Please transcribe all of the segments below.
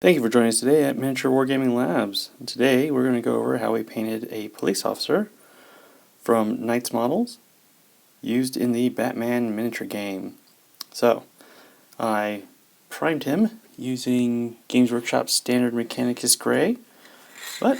Thank you for joining us today at Miniature Wargaming Labs. Today we're going to go over how we painted a police officer from Knights models used in the Batman miniature game. So, I primed him using Games Workshop's standard Mechanicus Gray, but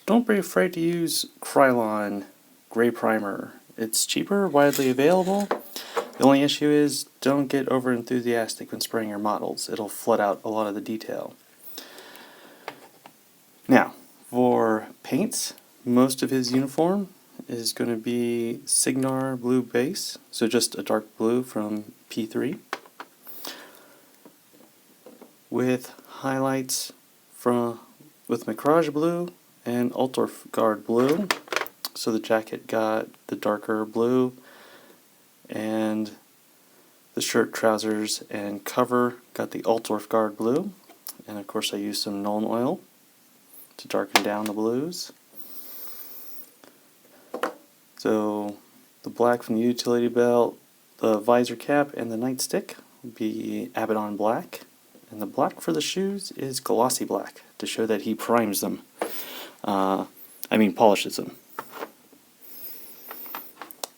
don't be afraid to use Krylon Gray Primer. It's cheaper, widely available. The only issue is don't get over enthusiastic when spraying your models. It'll flood out a lot of the detail. Now, for paints, most of his uniform is going to be Signar blue base, so just a dark blue from P3, with highlights with Macrage blue and Ultorgard blue. So the jacket got the darker blue, and the shirt, trousers, and cover got the Ultorgard blue. And of course I used some Nuln oil to darken down the blues. So the black from the utility belt, the visor cap, and the nightstick would be Abaddon black. And the black for the shoes is glossy black to show that he primes them. Polishes them.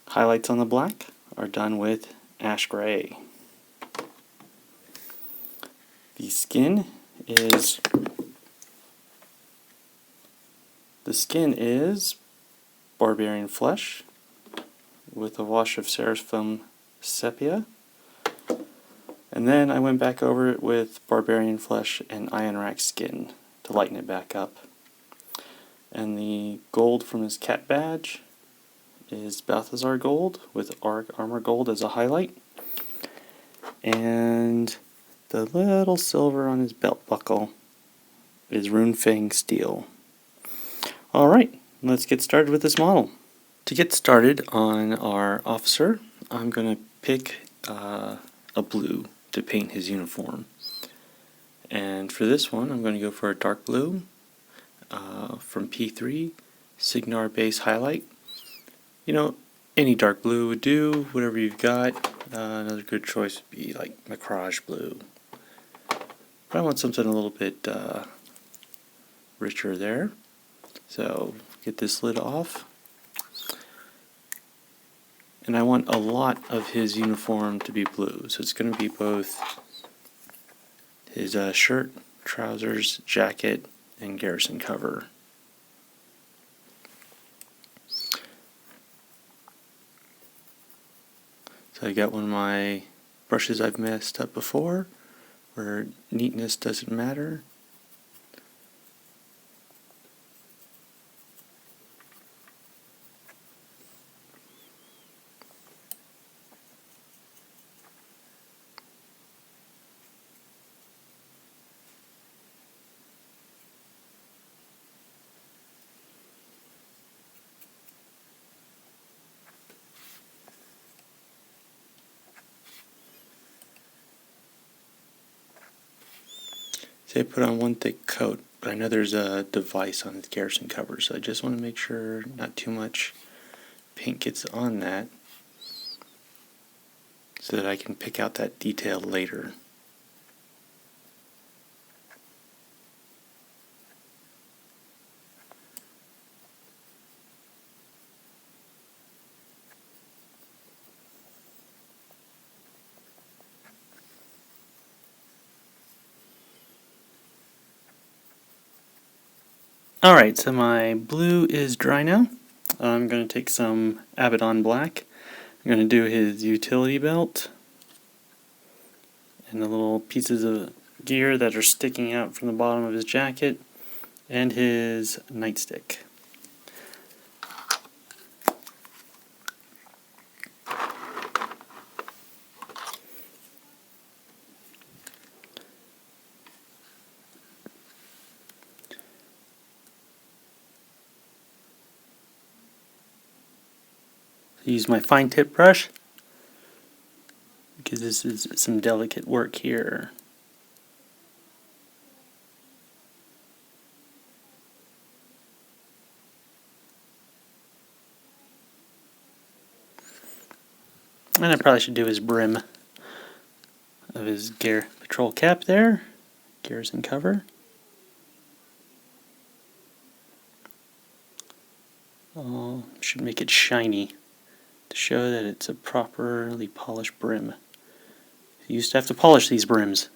Highlights on the black are done with ash gray. The skin is Barbarian flesh with a wash of Seraphim sepia. And then I went back over it with Barbarian flesh and Iron Rack skin to lighten it back up. And the gold from his cat badge is Balthazar gold with armor gold as a highlight. And the little silver on his belt buckle is Runefang steel. Alright, let's get started with this model. To get started on our officer, I'm going to pick a blue to paint his uniform. And for this one, I'm going to go for a dark blue from P3, Signar base highlight. You know, any dark blue would do, whatever you've got. Another good choice would be like Macrage blue. But I want something a little bit richer there. So get this lid off. And I want a lot of his uniform to be blue. So it's going to be both his shirt, trousers, jacket, and garrison cover. So I got one of my brushes I've messed up before, where neatness doesn't matter. I put on one thick coat, but I know there's a device on the garrison cover, so I just want to make sure not too much paint gets on that so that I can pick out that detail later. Alright, so my blue is dry now. I'm going to take some Abaddon black. I'm going to do his utility belt and the little pieces of gear that are sticking out from the bottom of his jacket and his nightstick. Use my fine tip brush because this is some delicate work here. And I probably should do his brim of his gear patrol cap there, gears and cover. Should make it shiny to show that it's a properly polished brim. You used to have to polish these brims.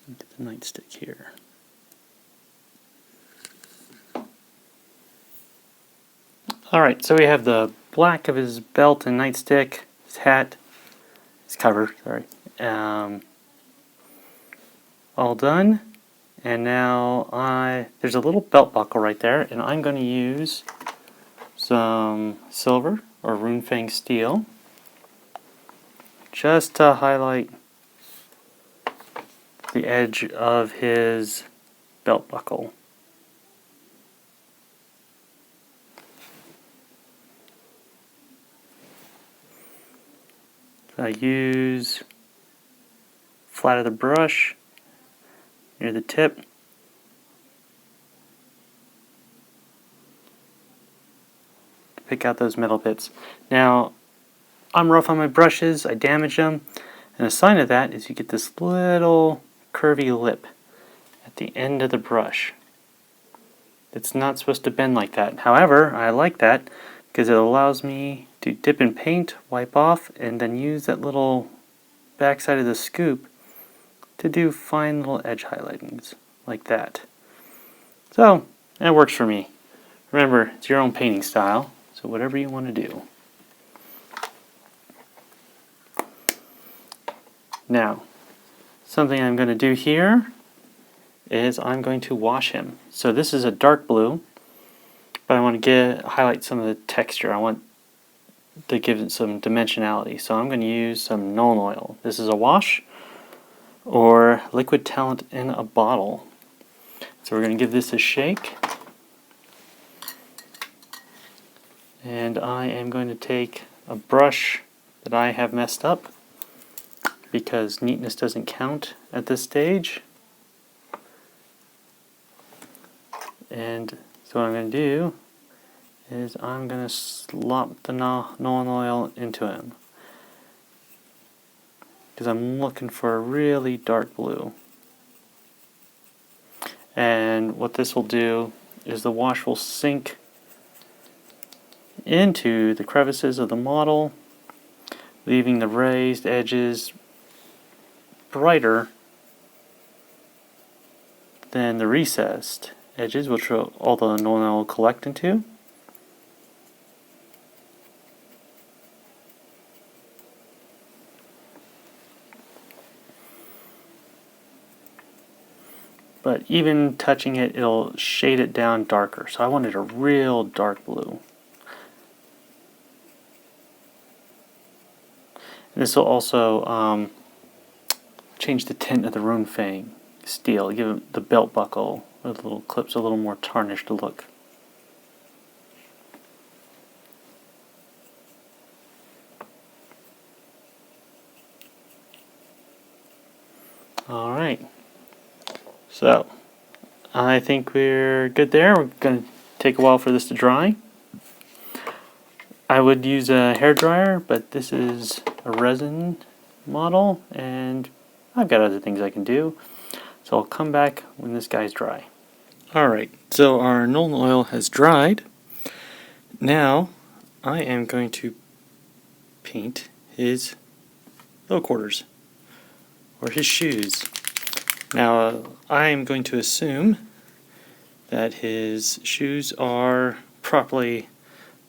Get the nightstick here. Alright, so we have the black of his belt and nightstick, his hat, his cover, sorry. All done. And now there's a little belt buckle right there, and I'm going to use some silver or Runefang steel just to highlight the edge of his belt buckle. I use flat of the brush near the tip. To pick out those metal bits. Now, I'm rough on my brushes, I damage them, and a sign of that is you get this little curvy lip at the end of the brush. It's not supposed to bend like that. However, I like that because it allows me to dip in paint, wipe off, and then use that little backside of the scoop to do fine little edge highlightings like that. So, that works for me. Remember, it's your own painting style, so whatever you want to do. Now, something I'm going to do here is I'm going to wash him. So this is a dark blue, but I want to highlight some of the texture. I want to give it some dimensionality. So I'm going to use some Nuln Oil. This is a wash or liquid talent in a bottle. So we're going to give this a shake. And I am going to take a brush that I have messed up because neatness doesn't count at this stage. And so what I'm going to do is I'm going to slop the Nuln Oil into him because I'm looking for a really dark blue. And what this will do is the wash will sink into the crevices of the model, leaving the raised edges brighter than the recessed edges, which all the Nuln Oil will collect into. But even touching it, it'll shade it down darker. So I wanted a real dark blue. And this will also change the tint of the Runefang steel, give it the belt buckle with the little clips a little more tarnished look. Alright, so I think we're good there. We're going to take a while for this to dry. I would use a hairdryer, but this is a resin model and I've got other things I can do. So I'll come back when this guy's dry. Alright, so our Nuln Oil has dried. Now I am going to paint his low quarters or his shoes. Now I am going to assume that his shoes are properly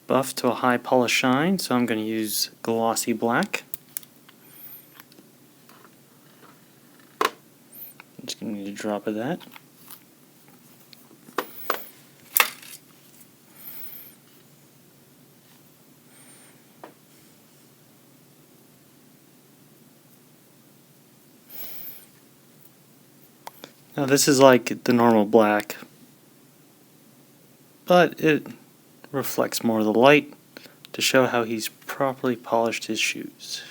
buffed to a high polish shine, so I'm going to use glossy black. I'm just going to need a drop of that. Now this is like the normal black, but it reflects more of the light to show how he's properly polished his shoes.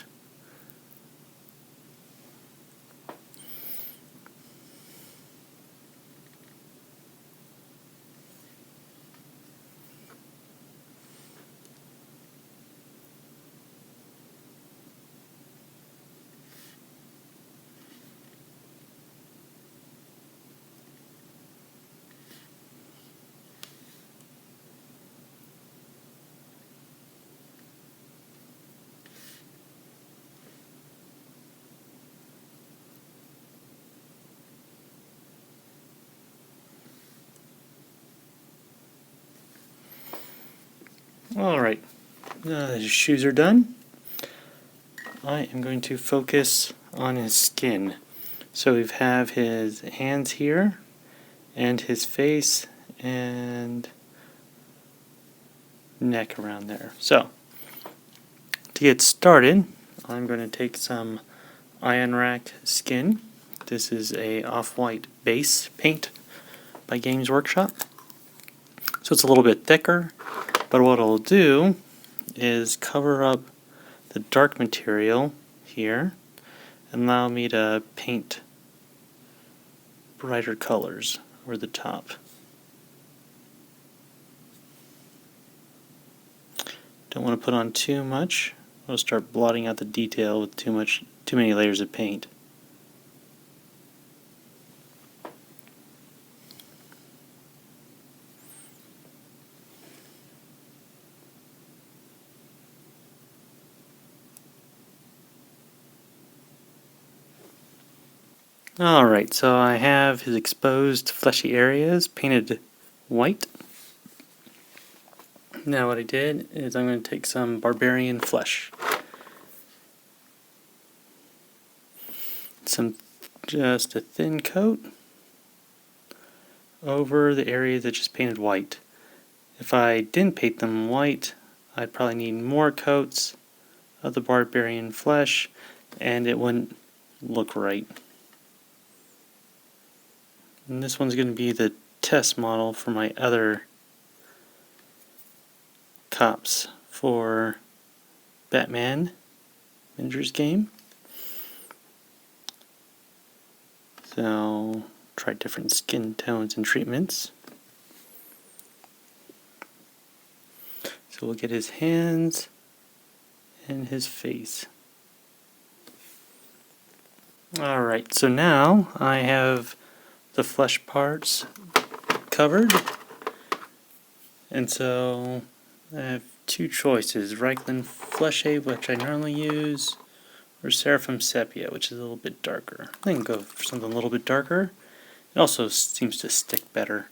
Alright, his shoes are done. I am going to focus on his skin. So we have his hands here, and his face, and neck around there. So, to get started, I'm going to take some Iron Rack skin. This is a off-white base paint by Games Workshop. So it's a little bit thicker, but what it'll do is cover up the dark material here and allow me to paint brighter colors over the top. Don't want to put on too much. I'll start blotting out the detail with too many layers of paint. Alright, so I have his exposed fleshy areas painted white. Now what I did is I'm going to take some barbarian flesh. Just a thin coat over the areas that just painted white. If I didn't paint them white, I'd probably need more coats of the barbarian flesh and it wouldn't look right. And this one's going to be the test model for my other cops for Batman Avengers game. So, try different skin tones and treatments. So we'll get his hands and his face. Alright, so now I have the flesh parts covered, and so I have two choices: Reichland Flesh Aid, which I normally use, or Seraphim Sepia, which is a little bit darker. I can go for something a little bit darker. It also seems to stick better.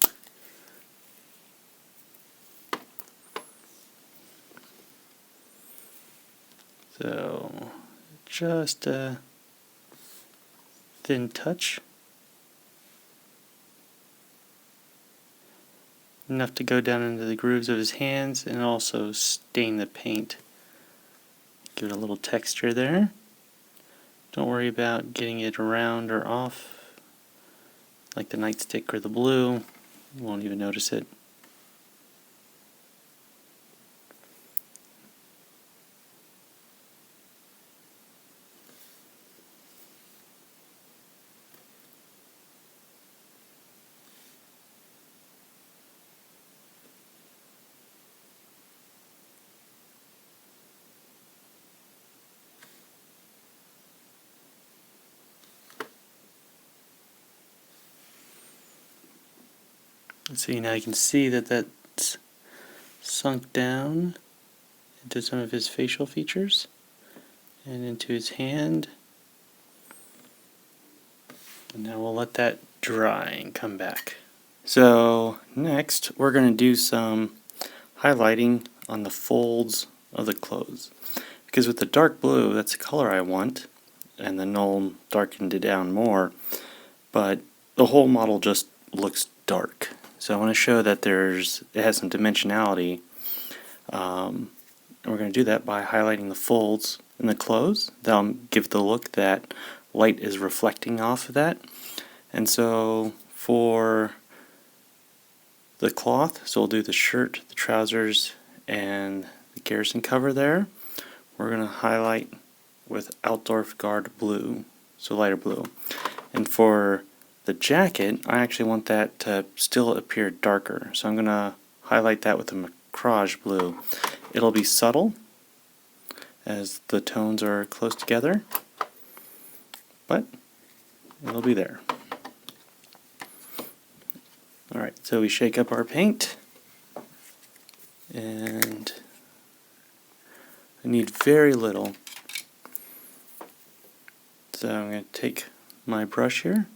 So just a thin touch. Enough to go down into the grooves of his hands and also stain the paint. Give it a little texture there. Don't worry about getting it around or off like the nightstick or the blue. You won't even notice it. So now you can see that that's sunk down into some of his facial features and into his hand. And now we'll let that dry and come back. So next we're going to do some highlighting on the folds of the clothes. Because with the dark blue, that's the color I want, and the null darkened it down more, but the whole model just looks dark. So I want to show that it has some dimensionality, and we're going to do that by highlighting the folds in the clothes. That'll give the look that light is reflecting off of that. And so for the cloth, so we'll do the shirt, the trousers, and the garrison cover there. We're going to highlight with Altdorf Guard blue, so lighter blue. And for the jacket, I actually want that to still appear darker, so I'm going to highlight that with the Macrage blue. It'll be subtle as the tones are close together, but it'll be there. Alright, so we shake up our paint, and I need very little. So I'm going to take my brush here,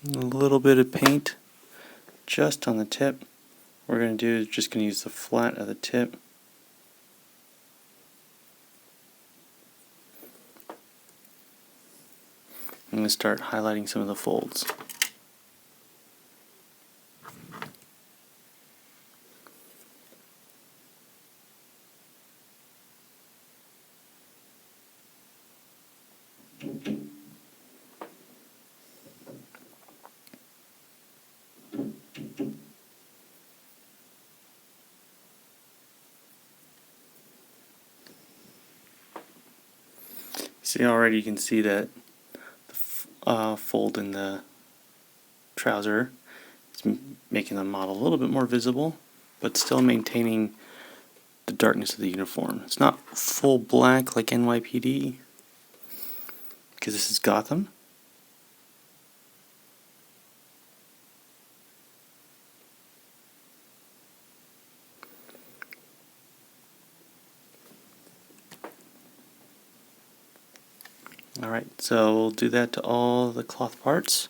a little bit of paint just on the tip. What we're going to do is just going to use the flat of the tip. I'm going to start highlighting some of the folds. See, already you can see that the fold in the trouser is making the model a little bit more visible, but still maintaining the darkness of the uniform. It's not full black like NYPD, because this is Gotham. Alright, so we'll do that to all the cloth parts.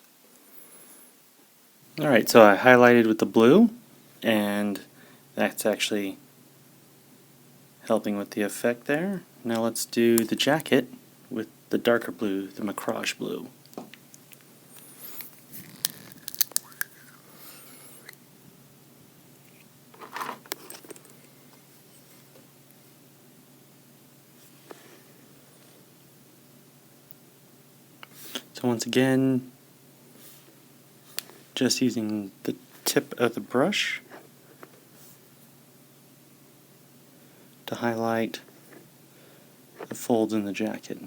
Alright, so I highlighted with the blue, and that's actually helping with the effect there. Now let's do the jacket with the darker blue, the macrage blue. So once again, just using the tip of the brush to highlight the folds in the jacket.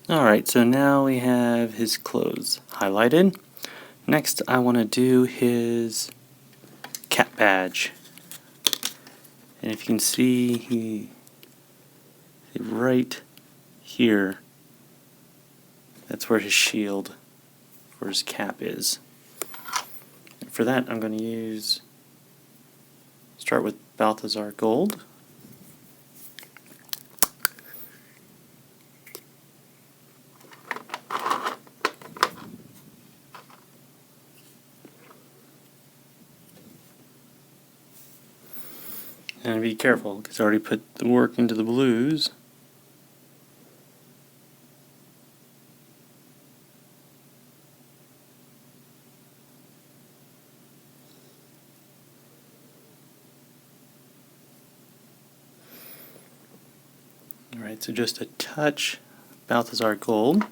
Alright, so now we have his clothes highlighted. Next I want to do his cap badge. And if you can see, right here, that's where his shield for his cap is. And for that I'm going to start with Balthazar Gold. And be careful, because I already put the work into the blues. Alright, so just a touch Balthazar Gold.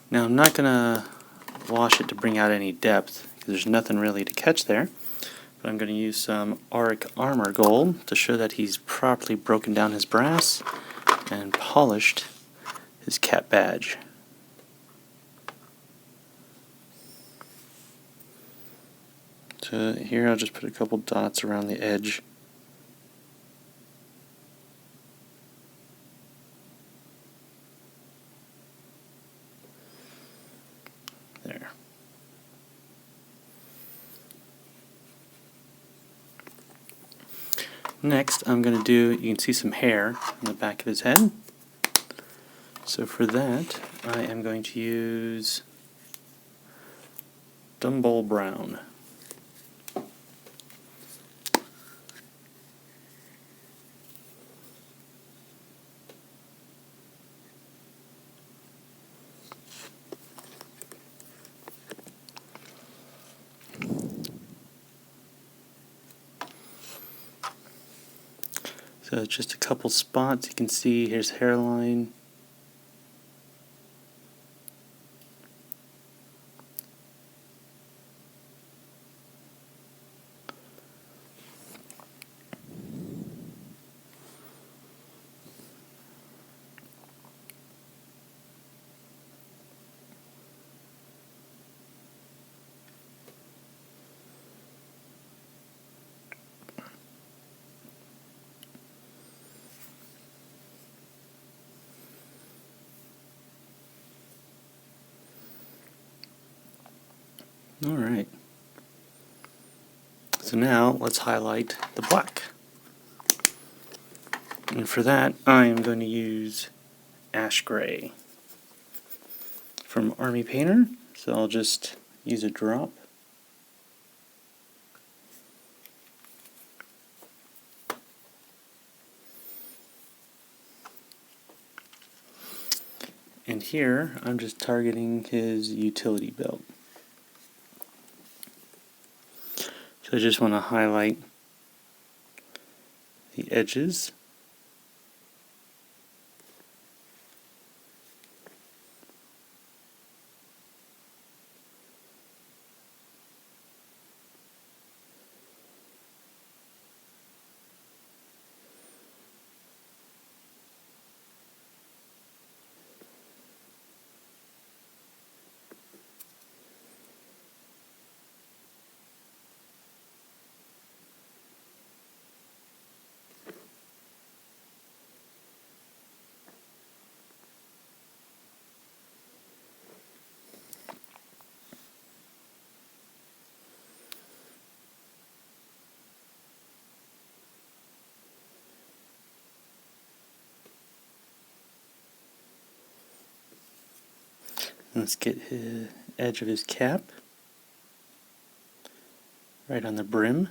Now I'm not going to wash it to bring out any depth, because there's nothing really to catch there. But I'm going to use some Auric Armor Gold to show that he's properly broken down his brass and polished his cap badge. So here I'll just put a couple dots around the edge. There. Next I'm going to do, you can see some hair on the back of his head. So for that I am going to use Dumble Brown. So just a couple spots, you can see here's hairline. Alright. So now let's highlight the black. And for that I am going to use Ash Gray from Army Painter. So I'll just use a drop. And here I'm just targeting his utility belt. So I just want to highlight the edges. Let's get the edge of his cap right on the brim.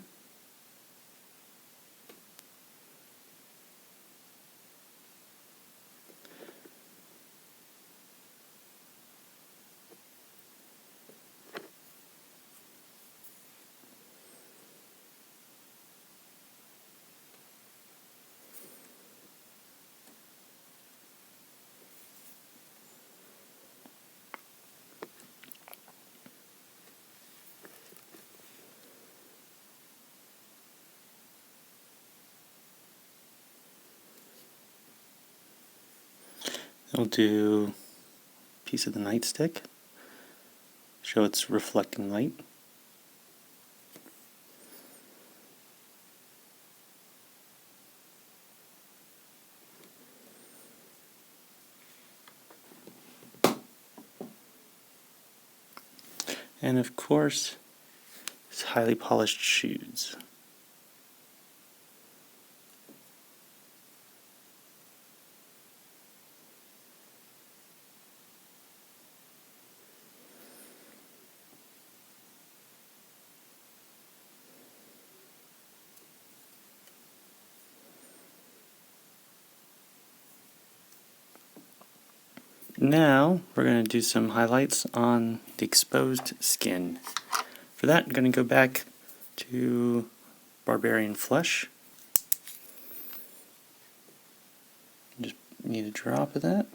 I'll do a piece of the nightstick, show it's reflecting light. And of course, his highly polished shoes. Now we're going to do some highlights on the exposed skin. For that, I'm going to go back to Barbarian Flesh. Just need a drop of that.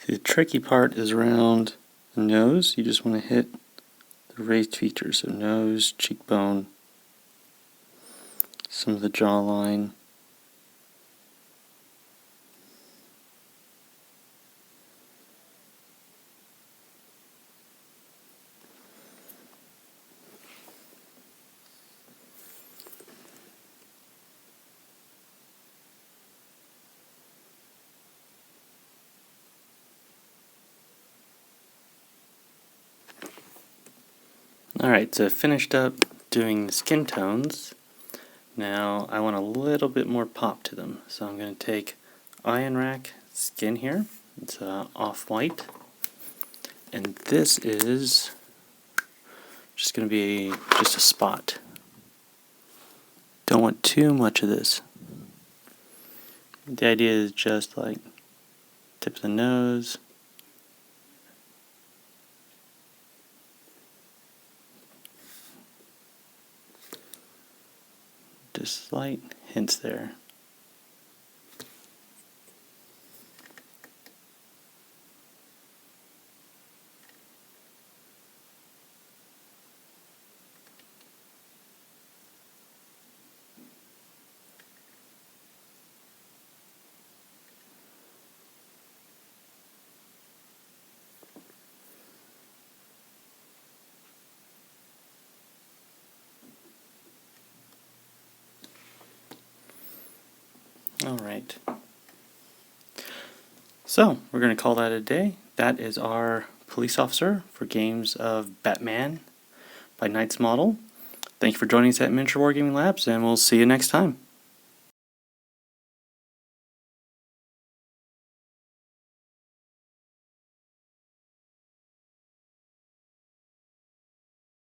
The tricky part is around the nose. You just want to hit the raised features, so nose, cheekbone, some of the jawline. Alright, so finished up doing the skin tones. Now I want a little bit more pop to them. So I'm going to take Iron Rack skin here. It's off-white. And this is just going to be just a spot. Don't want too much of this. The idea is just like tip of the nose, just slight hints there. Alright. So, we're going to call that a day. That is our police officer for games of Batman by Knight's Model. Thank you for joining us at Miniature Wargaming Labs, and we'll see you next time.